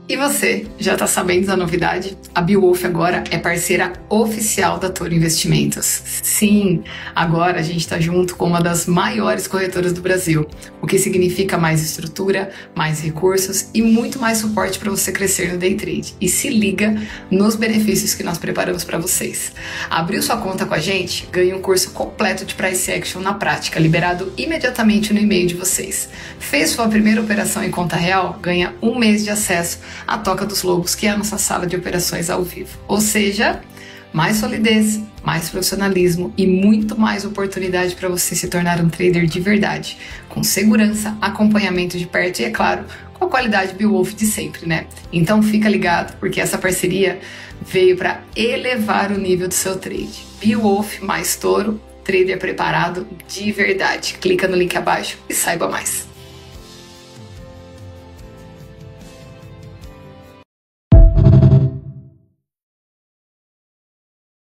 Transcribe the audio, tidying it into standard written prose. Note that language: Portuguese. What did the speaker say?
E você, já tá sabendo da novidade? A Beowulf agora é parceira oficial da Toro Investimentos. Sim, agora a gente tá junto com uma das maiores corretoras do Brasil, o que significa mais estrutura, mais recursos e muito mais suporte para você crescer no day trade. E se liga nos benefícios que nós preparamos para vocês. Abriu sua conta com a gente? Ganhe um curso completo de Price Action na prática, liberado imediatamente no e-mail de vocês. Fez sua primeira operação em conta real? Ganha um mês de acesso a Toca dos Lobos, que é a nossa sala de operações ao vivo. Ou seja, mais solidez, mais profissionalismo e muito mais oportunidade para você se tornar um trader de verdade, com segurança, acompanhamento de perto e, é claro, com a qualidade Beowulf de sempre, né? Então fica ligado, porque essa parceria veio para elevar o nível do seu trade. Beowulf mais Toro, trader preparado de verdade. Clica no link abaixo e saiba mais.